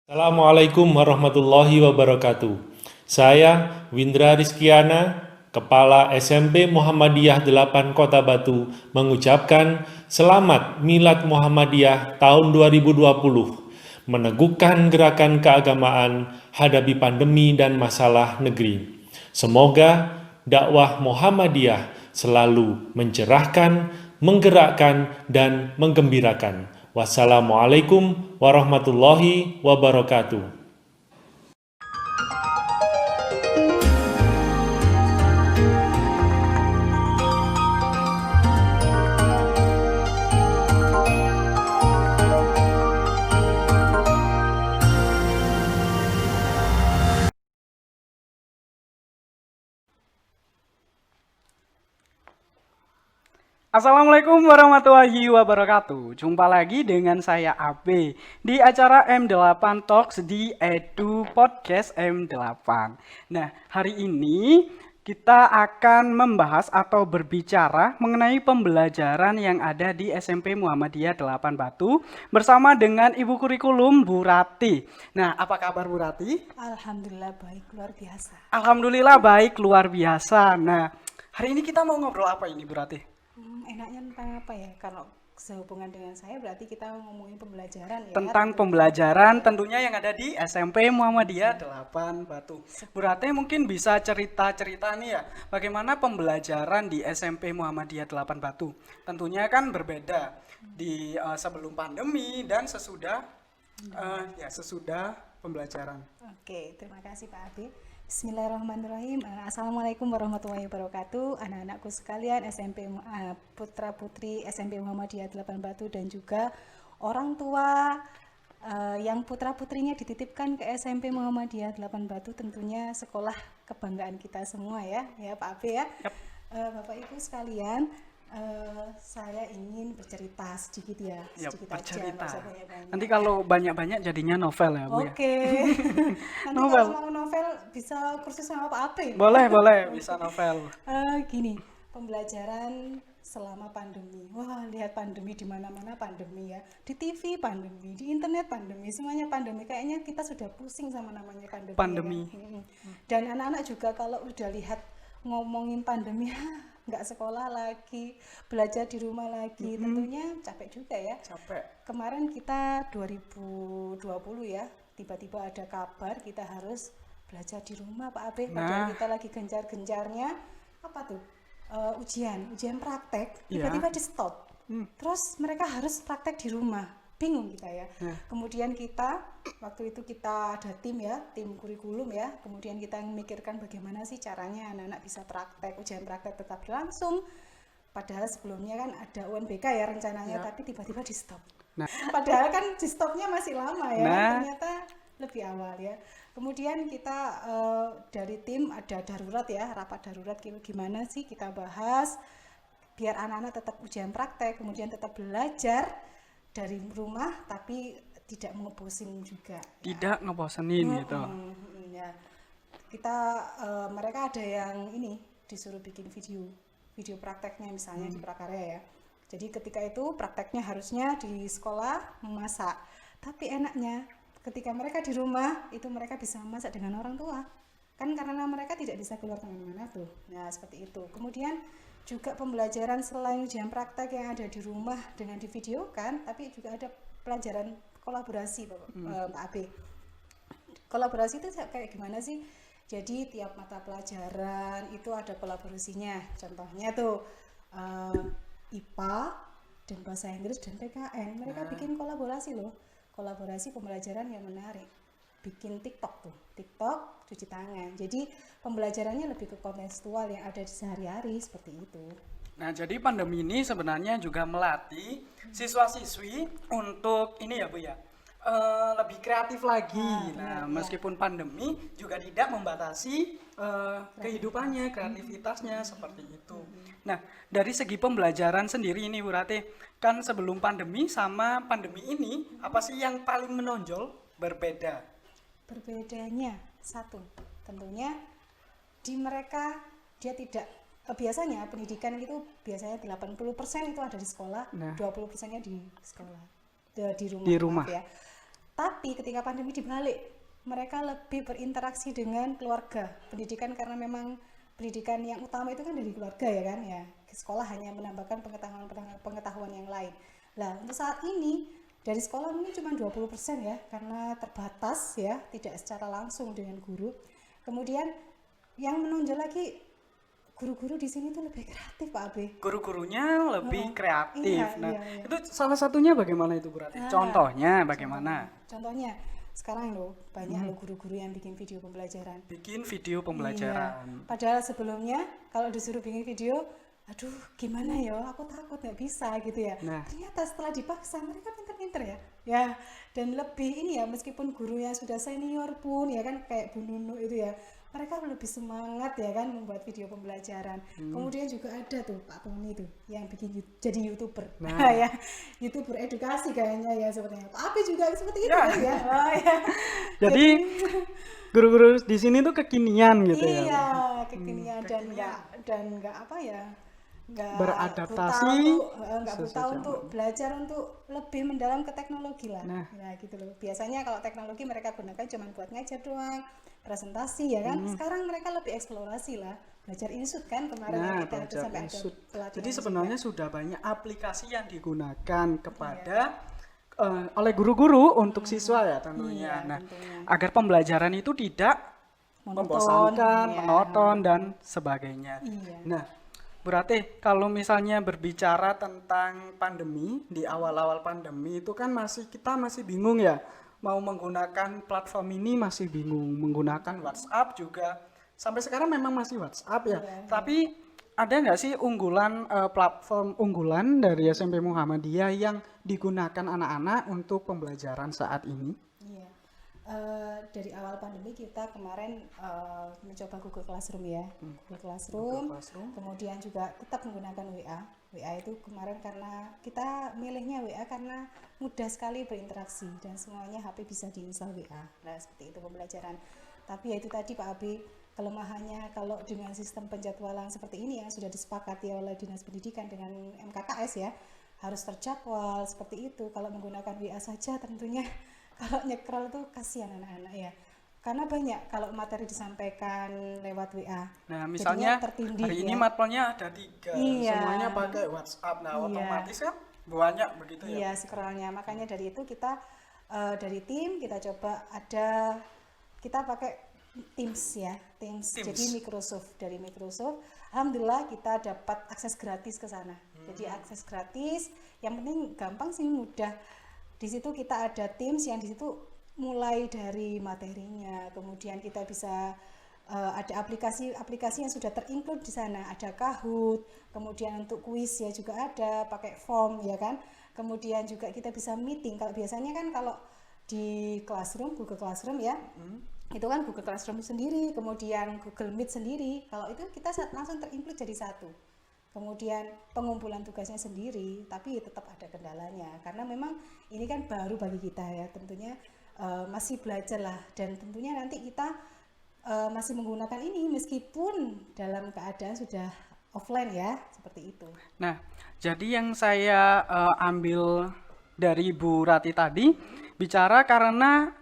Assalamualaikum warahmatullahi wabarakatuh. Saya Windra Rizkiana, Kepala SMP Muhammadiyah 8 Kota Batu, mengucapkan Selamat Milad Muhammadiyah tahun 2020, meneguhkan gerakan keagamaan, hadapi pandemi dan masalah negeri. Semoga dakwah Muhammadiyah selalu mencerahkan, menggerakkan, dan menggembirakan. Wassalamualaikum warahmatullahi wabarakatuh. Assalamualaikum warahmatullahi wabarakatuh. Jumpa lagi dengan saya AB di acara M8 Talks di Edu Podcast M8. Nah, hari ini kita akan membahas atau berbicara mengenai pembelajaran yang ada di SMP Muhammadiyah 8 Batu bersama dengan Ibu Kurikulum Bu Rati. Nah, apa kabar Bu Rati? Alhamdulillah baik, luar biasa. Alhamdulillah baik, luar biasa. Nah, hari ini kita mau ngobrol apa ini Bu Rati? Enaknya tentang apa ya? Kalau sehubungan dengan saya berarti kita ngomongin pembelajaran ya. Tentang pembelajaran tentunya yang ada di SMP Muhammadiyah 8 Batu. Bu Rate mungkin bisa cerita-cerita nih ya, bagaimana pembelajaran di SMP Muhammadiyah 8 Batu. Tentunya kan berbeda di sebelum pandemi dan sesudah pembelajaran. Oke, terima kasih Pak Abi. Bismillahirrahmanirrahim. Assalamualaikum warahmatullahi wabarakatuh. Anak-anakku sekalian SMP Putra Putri SMP Muhammadiyah 8 Batu dan juga orang tua yang putra putrinya dititipkan ke SMP Muhammadiyah 8 Batu, tentunya sekolah kebanggaan kita semua ya Pak Abi ya. Yap. Bapak Ibu sekalian, saya ingin bercerita sedikit ya, Ya, sedikit bercerita. aja, nggak usah banyak-banyak. Nanti kalau banyak-banyak jadinya novel ya, Bu ya. Oke. Nanti Novel. kalau mau novel bisa kursus sama Pak Ape. Boleh, bisa novel. Gini, pembelajaran selama pandemi. Wah, lihat pandemi di mana-mana pandemi ya. Di TV pandemi, di internet pandemi, semuanya pandemi. Kayaknya kita sudah pusing sama namanya pandemi. Pandemi. Ya kan? Dan anak-anak juga kalau udah lihat ngomongin pandemi, nggak sekolah lagi, belajar di rumah lagi, tentunya capek juga ya. Capek. Kemarin kita 2020 ya, tiba-tiba ada kabar kita harus belajar di rumah Pak Abe, padahal kita lagi gencar-gencarnya apa tuh? Ujian praktek, tiba-tiba di stop. Terus mereka harus praktek di rumah. Bingung kita ya. Kemudian kita waktu itu kita ada tim ya, tim kurikulum ya. Kemudian kita memikirkan bagaimana sih caranya anak-anak bisa praktek, ujian praktek tetap berlangsung. Padahal sebelumnya kan ada UNBK ya rencananya, tapi tiba-tiba di stop. Nah. Padahal kan di stopnya masih lama ya, Nah. ternyata lebih awal ya. Kemudian kita dari tim ada darurat ya, rapat darurat gimana sih kita bahas biar anak-anak tetap ujian praktek, kemudian tetap belajar dari rumah tapi tidak ngebosin juga. Tidak ngebosenin gitu. Ya. Kita mereka ada yang ini disuruh bikin video prakteknya misalnya di prakarya ya. Jadi ketika itu prakteknya harusnya di sekolah memasak. Tapi enaknya ketika mereka di rumah itu mereka bisa memasak dengan orang tua. Kan karena mereka tidak bisa keluar kemana-mana tuh. Nah seperti itu. Kemudian juga pembelajaran selain ujian praktek yang ada di rumah dengan di video kan, tapi juga ada pelajaran kolaborasi Pak Abe. Kolaborasi itu kayak gimana sih? Jadi tiap mata pelajaran itu ada kolaborasinya. Contohnya tuh IPA dan bahasa Inggris dan PKN. Mereka bikin kolaborasi loh. Kolaborasi pembelajaran yang menarik. Bikin TikTok tuh. TikTok cuci tangan. Jadi pembelajarannya lebih ke kontekstual yang ada di sehari-hari seperti itu. Nah, jadi pandemi ini sebenarnya juga melatih siswa-siswi untuk ini ya Bu ya, lebih kreatif lagi. Nah, meskipun pandemi juga tidak membatasi kehidupannya, kreativitasnya seperti itu. Nah, dari segi pembelajaran sendiri ini Bu Rati, kan sebelum pandemi sama pandemi ini apa sih yang paling menonjol berbeda? Berbedanya satu, tentunya di mereka dia tidak biasanya pendidikan itu biasanya 80% itu ada di sekolah, 20%-nya di sekolah, di rumah. Di rumah. Maaf ya. Tapi ketika pandemi dibalik, mereka lebih berinteraksi dengan keluarga. Pendidikan karena memang pendidikan yang utama itu kan dari keluarga ya kan ya. Sekolah hanya menambahkan pengetahuan yang lain. Nah, untuk saat ini dari sekolah mungkin cuma 20% ya, karena terbatas ya, tidak secara langsung dengan guru. Kemudian yang menonjol lagi, guru-guru di sini tuh lebih kreatif Pak Abe. Guru-gurunya lebih kreatif. Iya, Nah, iya. itu salah satunya bagaimana itu Bu Rati? Contohnya bagaimana? Contohnya sekarang loh banyak loh guru-guru yang bikin video pembelajaran. Bikin video Iya. pembelajaran. Padahal sebelumnya kalau disuruh bikin video, aduh gimana ya, aku takut nggak bisa gitu ya. Nah. Ternyata setelah dipaksa mereka pinter-pinter ya. Ya, dan lebih ini ya, meskipun guru yang sudah senior pun ya kan kayak Bu Nunu itu ya, mereka lebih semangat ya kan membuat video pembelajaran. Kemudian juga ada tuh Pak Tony tuh yang bikin jadi YouTuber. Nah. Ya, YouTuber edukasi kayaknya ya sepertinya. Pak Abe juga seperti itu ya. Oh, ya. Jadi guru-guru di sini tuh kekinian gitu ya. Iya, kekinian dan nggak apa ya, nggak Beradaptasi nggak buta untuk belajar untuk lebih mendalam ke teknologi lah. Nah. Gitu loh. Biasanya kalau teknologi mereka gunakan cuma buat ngajar doang, presentasi ya kan. Sekarang mereka lebih eksplorasi lah, belajar insut kan kemarin Nah, kita ada belajar sampai ada insut. pelatihan Jadi juga. sebenarnya sudah banyak aplikasi yang digunakan kepada oleh guru-guru untuk siswa ya tentunya. Iya, Nah, tentunya. agar pembelajaran itu tidak membosankan, ya. monoton dan sebagainya. Iya. Nah, berarti kalau misalnya berbicara tentang pandemi, di awal-awal pandemi itu kan kita masih bingung ya, mau menggunakan platform ini masih bingung, menggunakan WhatsApp juga. Sampai sekarang memang masih WhatsApp ya. Tapi ada nggak sih platform unggulan dari SMP Muhammadiyah yang digunakan anak-anak untuk pembelajaran saat ini? Iya. Dari awal pandemi kita kemarin mencoba Google Classroom ya, Google Classroom, kemudian juga tetap menggunakan WA. WA itu kemarin karena kita milihnya WA karena mudah sekali berinteraksi dan semuanya HP bisa diinstal WA. Nah seperti itu pembelajaran. Tapi ya itu tadi Pak Abi, kelemahannya kalau dengan sistem penjadwalan seperti ini yang sudah disepakati oleh Dinas Pendidikan dengan MKKS ya, harus terjadwal seperti itu. Kalau menggunakan WA saja tentunya kalau nyekrol tuh kasihan anak-anak ya, karena banyak kalau materi disampaikan lewat WA. Nah, misalnya jadinya tertindih hari ini ya. matpelnya ada 3, Iya. semuanya pakai WhatsApp. Nah, Iya. otomatis kan banyak begitu ya. Iya scrollnya, makanya dari itu kita dari tim kita coba kita pakai Teams ya, Teams. Jadi dari Microsoft, alhamdulillah kita dapat akses gratis ke sana. Jadi akses gratis, yang penting gampang sih, mudah. Di situ kita ada Teams yang di situ mulai dari materinya, kemudian kita bisa ada aplikasi yang sudah terinclude di sana, ada Kahoot, kemudian untuk kuis ya juga ada, pakai form ya kan. Kemudian juga kita bisa meeting. Kalau biasanya kan kalau di Classroom, Google Classroom ya, itu kan Google Classroom sendiri, kemudian Google Meet sendiri. Kalau itu kita langsung terinclude jadi satu. Kemudian pengumpulan tugasnya sendiri, tapi tetap ada kendalanya karena memang ini kan baru bagi kita ya, tentunya masih belajar lah, dan tentunya nanti kita masih menggunakan ini meskipun dalam keadaan sudah offline ya, seperti itu. Nah, jadi yang saya ambil dari Bu Rati tadi bicara karena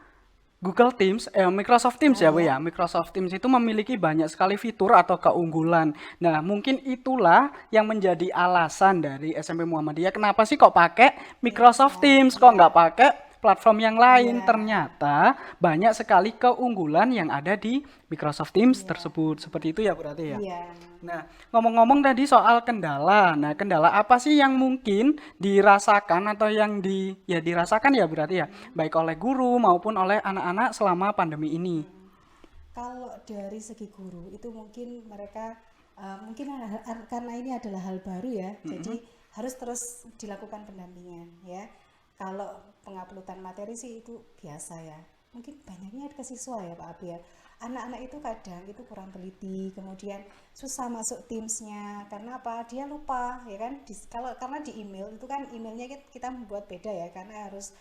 Google Teams, Microsoft Teams ya Bu ya. Microsoft Teams itu memiliki banyak sekali fitur atau keunggulan. Nah, mungkin itulah yang menjadi alasan dari SMP Muhammadiyah kenapa sih kok pakai Microsoft Teams, kok nggak pakai platform yang lain. Ternyata banyak sekali keunggulan yang ada di Microsoft Teams tersebut. Seperti itu ya berarti ya. Iya. Nah, ngomong-ngomong tadi soal kendala. Nah, kendala apa sih yang mungkin dirasakan atau yang dirasakan ya berarti ya, baik oleh guru maupun oleh anak-anak selama pandemi ini? Kalau dari segi guru itu mungkin mereka karena ini adalah hal baru ya, jadi harus terus dilakukan pendampingan ya. Kalau penguploadan materi sih itu biasa ya. Mungkin banyaknya ke siswa ya Pak Abi ya. Anak-anak itu kadang itu kurang teliti, kemudian susah masuk Teams-nya karena apa? Dia lupa ya kan. Karena di email itu kan emailnya kita membuat beda ya, karena harus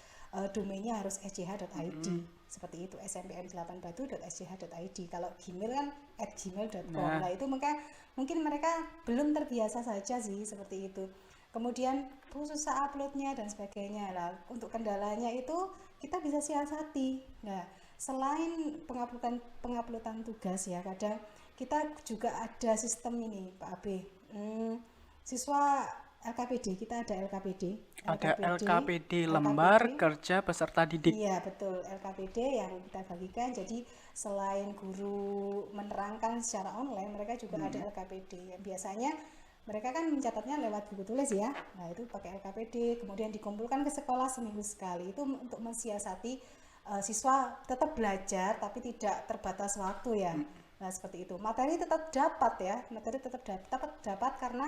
domainnya harus sch.id. Seperti itu, smpm8batu.sch.id. Kalau Gmail kan @gmail.com. Nah, itu mungkin mereka belum terbiasa saja sih seperti itu. Kemudian susah uploadnya dan sebagainya lah. Untuk kendalanya itu kita bisa siasati. Nah, selain penguploadan tugas ya, kadang kita juga ada sistem ini Pak Abe. Siswa LKPD, kita ada LKPD. Ada LKPD, lembar kerja peserta didik. Iya betul, LKPD yang kita bagikan. Jadi selain guru menerangkan secara online, mereka juga ada LKPD. Biasanya mereka kan mencatatnya lewat buku tulis ya. Nah itu pakai LKPD, kemudian dikumpulkan ke sekolah seminggu sekali. Itu untuk mensiasati siswa tetap belajar tapi tidak terbatas waktu ya. Nah seperti itu. Materi tetap dapat ya, materi tetap dapat karena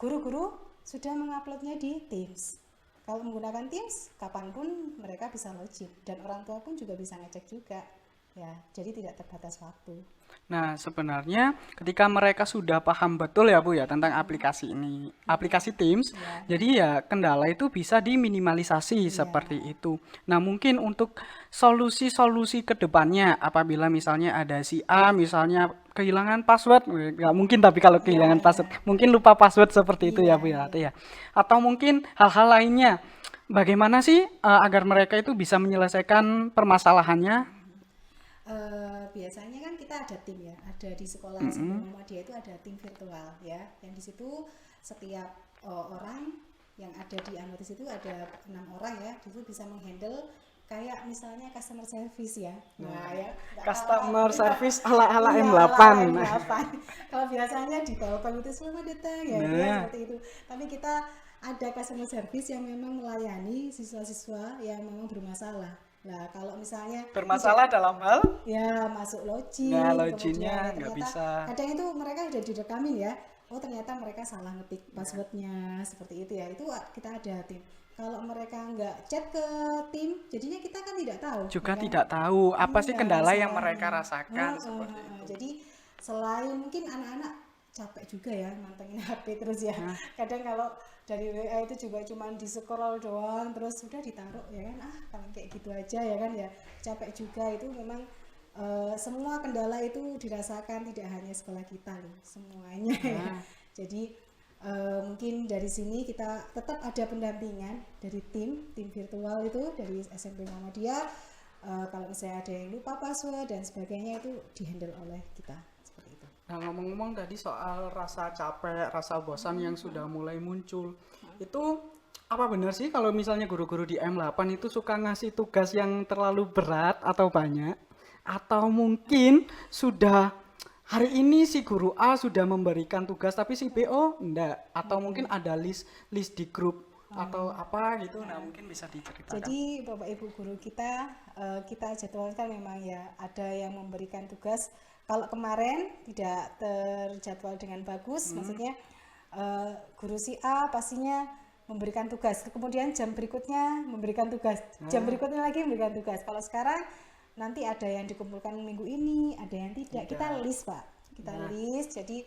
guru-guru sudah menguploadnya di Teams. Kalau menggunakan Teams, kapanpun mereka bisa login dan orang tua pun juga bisa ngecek juga. Ya, jadi tidak terbatas waktu. Nah, sebenarnya ketika mereka sudah paham betul ya Bu ya tentang aplikasi ini, aplikasi Teams, jadi ya kendala itu bisa diminimalisasi seperti itu. Nah, mungkin untuk solusi-solusi ke depannya apabila misalnya ada si A misalnya kehilangan password, nggak mungkin tapi kalau kehilangan password, mungkin lupa password seperti itu ya Bu ya. Atau mungkin hal-hal lainnya. Bagaimana sih agar mereka itu bisa menyelesaikan permasalahannya? Biasanya kan kita ada tim ya, ada di sekolah SMP Muhammadiyah itu ada tim virtual ya, yang di situ setiap orang yang ada di anggota situ ada 6 orang ya, itu bisa menghandle kayak misalnya customer service ya. Nah, ya Customer service ala-ala iya, M8. Kalau biasanya di telepon itu selamat datang ya, seperti itu. Tapi kita ada customer service yang memang melayani siswa-siswa yang memang bermasalah. Nah, kalau misalnya Bermasalah dalam hal? ya masuk login, Nah, kemudian loginnya nggak ternyata bisa. kadang itu mereka udah direkamin ya. Oh ternyata mereka salah ngetik passwordnya seperti itu ya. Itu kita ada tim. Kalau mereka nggak chat ke tim, jadinya kita kan tidak tahu. Juga ya. tidak tahu apa sih Iya, kendala yang masalahnya. mereka rasakan seperti itu. Jadi selain mungkin anak-anak capek juga ya mantengin HP terus ya. Kadang kalau dari WA itu juga cuma di scroll doang terus sudah ditaruh ya kan, paling kayak gitu aja ya kan ya, capek juga. Itu memang semua kendala itu dirasakan, tidak hanya sekolah kita loh, semuanya ya. Jadi mungkin dari sini kita tetap ada pendampingan dari tim virtual itu dari SMP Muhammadiyah. Kalau misalnya ada yang lupa password dan sebagainya itu dihandle oleh kita seperti itu. Nah, ngomong-ngomong tadi soal rasa capek, rasa bosan yang sudah mulai muncul, itu apa benar sih kalau misalnya guru-guru di M8 itu suka ngasih tugas yang terlalu berat atau banyak? Atau mungkin sudah hari ini si guru A sudah memberikan tugas tapi si BO enggak? Atau mungkin ada list di grup atau apa gitu? Nah, mungkin bisa diceritakan. Jadi Bapak Ibu guru kita jadwalkan memang ya, ada yang memberikan tugas. Kalau kemarin tidak terjadwal dengan bagus, maksudnya guru si A pastinya memberikan tugas, kemudian jam berikutnya memberikan tugas, jam berikutnya lagi memberikan tugas. Kalau sekarang nanti ada yang dikumpulkan minggu ini, ada yang tidak. Kita list Pak, list. Jadi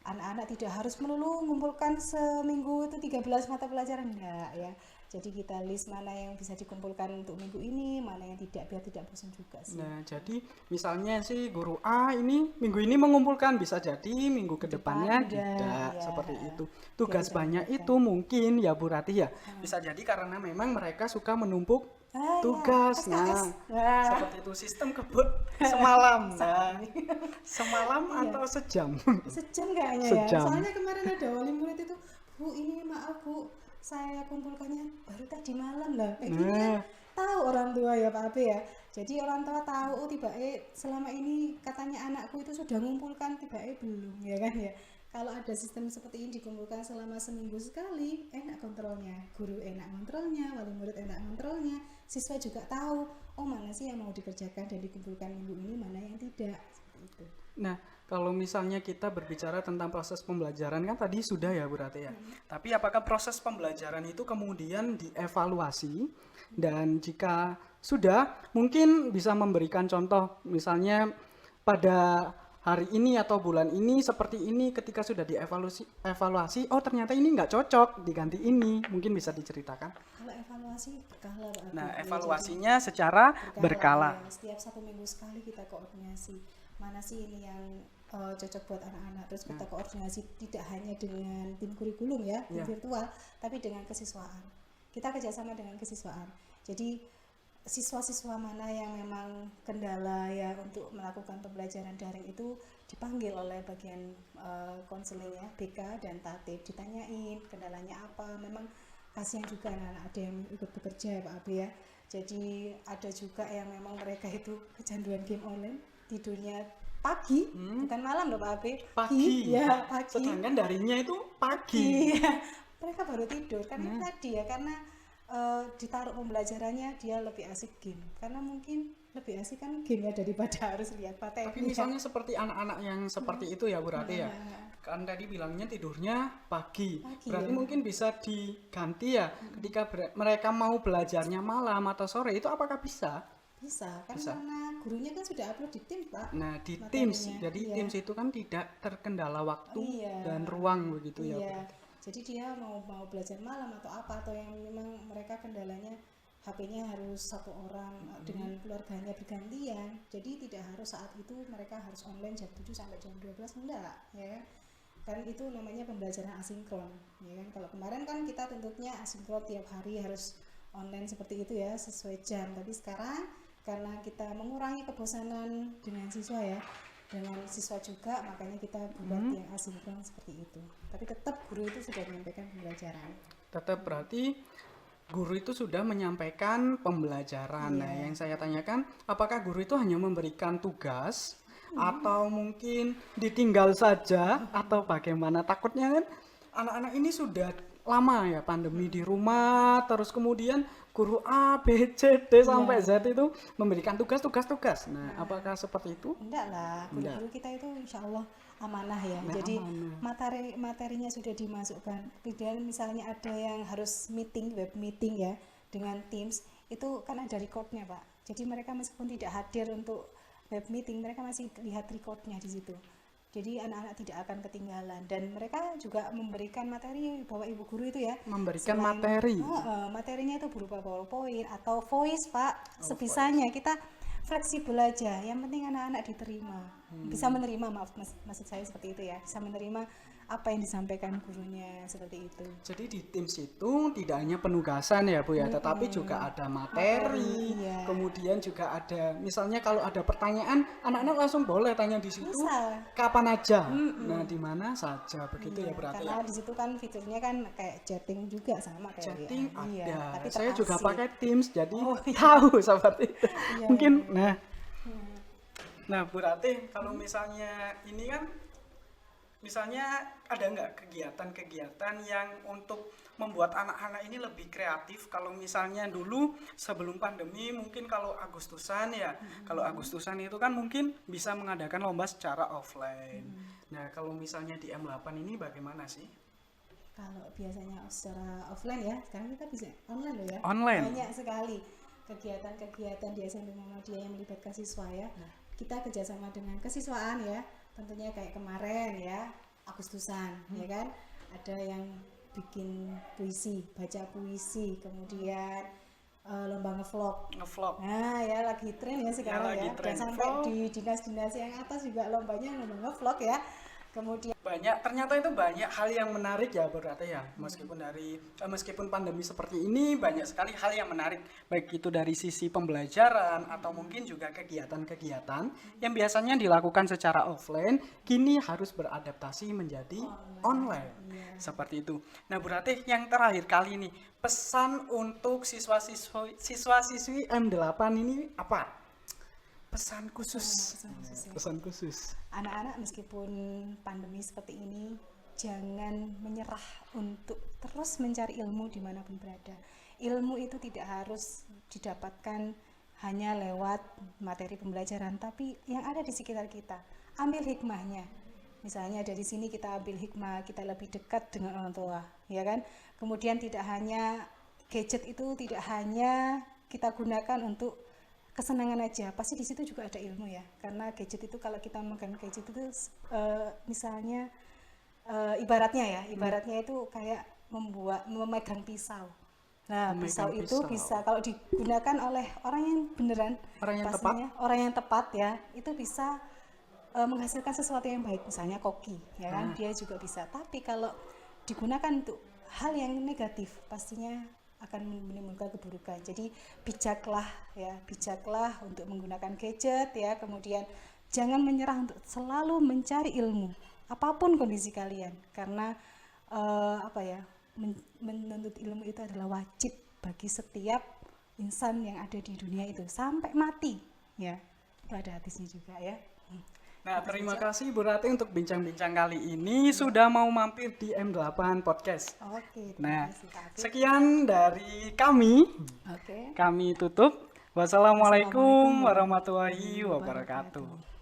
anak-anak tidak harus melulu mengumpulkan seminggu itu 13 mata pelajaran, enggak ya. Jadi kita list mana yang bisa dikumpulkan untuk minggu ini, mana yang tidak, biar tidak bosan juga sih. Nah, jadi misalnya si guru A ini minggu ini mengumpulkan, bisa jadi minggu ke depannya tidak, ya. seperti itu. Tugas banyak itu mungkin ya Bu Rati ya, bisa jadi karena memang mereka suka menumpuk tugas. SKS. Seperti itu, sistem kebut semalam. Semalam atau sejam? Sejam kayaknya Sejam. ya. Soalnya kemarin ada wali murid itu, Bu ini maaf Bu, saya kumpulkannya baru tadi malam lah. Kayak gini kan tahu orang tua ya Pak Abe ya. Jadi orang tua tahu, tiba selama ini katanya anakku itu sudah mengumpulkan, tiba belum ya kan ya. Kalau ada sistem seperti ini dikumpulkan selama seminggu sekali, enak kontrolnya, guru enak kontrolnya, wali murid enak kontrolnya, siswa juga tahu, oh mana sih yang mau dikerjakan dan dikumpulkan minggu ini, mana yang tidak, seperti itu. Nah, kalau misalnya kita berbicara tentang proses pembelajaran kan tadi sudah ya Bu Rati ya. Tapi apakah proses pembelajaran itu kemudian dievaluasi, dan jika sudah mungkin bisa memberikan contoh misalnya pada hari ini atau bulan ini seperti ini, ketika sudah dievaluasi, oh ternyata ini nggak cocok, diganti ini, mungkin bisa diceritakan. Kalau evaluasi berkala Pak Abe. Nah, evaluasinya secara berkala. Ya, setiap 1 minggu sekali kita koordinasi. Mana sih ini yang cocok buat anak-anak, terus kita koordinasi tidak hanya dengan tim kurikulum ya, tim virtual, tapi dengan kesiswaan. Kita kerjasama dengan kesiswaan. Jadi siswa-siswa mana yang memang kendala ya untuk melakukan pembelajaran daring itu dipanggil oleh bagian konseling ya, BK dan Tatib, ditanyain kendalanya apa. Memang kasihan juga anak-anak ada yang ikut bekerja ya Pak Abi ya. Jadi ada juga yang memang mereka itu kecanduan game online, tidurnya pagi, bukan malam loh Pak Abi. Pagi. Ya, pagi. Sedangkan darinya itu pagi. Iya, mereka baru tidur karena tadi ya, karena ditaruh pembelajarannya dia lebih asik game, karena mungkin lebih asik kan game ya daripada harus lihat materi. Tapi misalnya seperti anak-anak yang seperti itu ya Bu Rati ya, kan tadi bilangnya tidurnya pagi, berarti ya. mungkin bisa diganti ya, ketika mereka mau belajarnya malam atau sore itu apakah bisa? Bisa, kan karena gurunya kan sudah upload di Teams Pak. Nah di materinya. Teams, jadi Iya. Teams itu kan tidak terkendala waktu Iya. dan ruang begitu ya Bu Iya, Rati. jadi dia mau belajar malam atau apa, atau yang memang mereka kendalanya HP-nya harus satu orang dengan keluarganya bergantian, jadi tidak harus saat itu mereka harus online jam 7 sampai jam 12, enggak ya kan, itu namanya pembelajaran asinkron ya kan. Kalau kemarin kan kita tuntutnya asinkron tiap hari harus online seperti itu ya, sesuai jam. Tapi sekarang karena kita mengurangi kebosanan dengan siswa ya, dengan siswa juga, makanya kita buat yang asinkron seperti itu. Tapi tetap guru itu sudah menyampaikan pembelajaran. Tetap berarti guru itu sudah menyampaikan pembelajaran. Nah, yang saya tanyakan, apakah guru itu hanya memberikan tugas atau mungkin ditinggal saja atau bagaimana? Takutnya kan anak-anak ini sudah lama ya pandemi di rumah, terus kemudian guru A, B, C, D sampai Z itu memberikan tugas. Nah, apakah seperti itu? Enggak lah, guru-guru kita itu insya Allah amanah ya. Nah, jadi amanah. materinya sudah dimasukkan. Kemudian misalnya ada yang harus meeting, web meeting ya dengan Teams, itu kan ada recordnya Pak. Jadi mereka meskipun tidak hadir untuk web meeting, mereka masih lihat recordnya di situ. Jadi anak-anak tidak akan ketinggalan, dan mereka juga memberikan materi bahwa ibu guru itu ya Memberikan selain- materi. materinya itu berupa PowerPoint atau voice Pak, sebisanya kita fleksibel aja, yang penting anak-anak diterima, bisa menerima, maksud saya seperti itu ya, bisa menerima apa yang disampaikan gurunya seperti itu. Jadi di Teams itu tidak hanya penugasan ya Bu ya, tetapi juga ada materi, iya. kemudian juga ada, misalnya kalau ada pertanyaan, anak-anak langsung boleh tanya di situ, Bisa. kapan aja, nah di mana saja, begitu ya berarti Karena ya. di situ kan fiturnya kan kayak chatting juga sama kayak Chatting WA. ada, Iya, tapi saya juga terasik. pakai Teams, jadi iya. tahu seperti itu. Iya, Mungkin, nah Bu Rati, kalau misalnya ini kan, misalnya ada nggak kegiatan-kegiatan yang untuk membuat anak-anak ini lebih kreatif? Kalau misalnya dulu sebelum pandemi mungkin kalau Agustusan ya, kalau Agustusan itu kan mungkin bisa mengadakan lomba secara offline. Nah kalau misalnya di M8 ini bagaimana sih? Kalau biasanya secara offline ya, sekarang kita bisa online loh ya. Online? Banyak sekali kegiatan-kegiatan di SMP Muhammadiyah yang melibatkan siswa ya. Kita kerjasama dengan kesiswaan ya, tentunya kayak kemarin ya, Agustusan ya kan. Ada yang bikin puisi, baca puisi, kemudian lomba ngevlog. Nah ya lagi tren ya sekarang lagi ya, tren dan sampai vlog. di dinas-dinas yang atas juga lombanya lomba ngevlog ya. Kemudian Ternyata itu banyak hal yang menarik ya berarti ya, meskipun pandemi seperti ini banyak sekali hal yang menarik, baik itu dari sisi pembelajaran atau mungkin juga kegiatan-kegiatan yang biasanya dilakukan secara offline kini harus beradaptasi menjadi online. Seperti itu. Nah berarti yang terakhir kali ini, pesan untuk siswa-siswi M8 ini apa? Pesan khusus. anak-anak meskipun pandemi seperti ini, jangan menyerah untuk terus mencari ilmu dimanapun berada. Ilmu itu tidak harus didapatkan hanya lewat materi pembelajaran, tapi yang ada di sekitar kita. Ambil hikmahnya. Misalnya dari sini kita ambil hikmah, kita lebih dekat dengan orang tua, ya kan? Kemudian tidak hanya gadget itu tidak hanya kita gunakan untuk kesenangan aja, pasti di situ juga ada ilmu ya. Karena gadget itu, kalau kita memegang gadget itu misalnya ibaratnya itu kayak memegang pisau. Nah, pisau itu bisa kalau digunakan oleh orang yang beneran, orang yang tepat ya, itu bisa menghasilkan sesuatu yang baik, misalnya koki ya kan, dia juga bisa. Tapi kalau digunakan untuk hal yang negatif, pastinya akan menimbulkan keburukan. Jadi bijaklah ya, bijaklah untuk menggunakan gadget ya. Kemudian jangan menyerah untuk selalu mencari ilmu apapun kondisi kalian, karena menuntut ilmu itu adalah wajib bagi setiap insan yang ada di dunia itu sampai mati ya. Itu ada hadisnya juga ya. Nah, terima kasih Bu Rati untuk bincang-bincang kali ini sudah mau mampir di M8 Podcast. Oke, Nah, terima kasih Kak Afif. sekian dari kami. Oke. Kami tutup. Wassalamualaikum warahmatullahi wabarakatuh.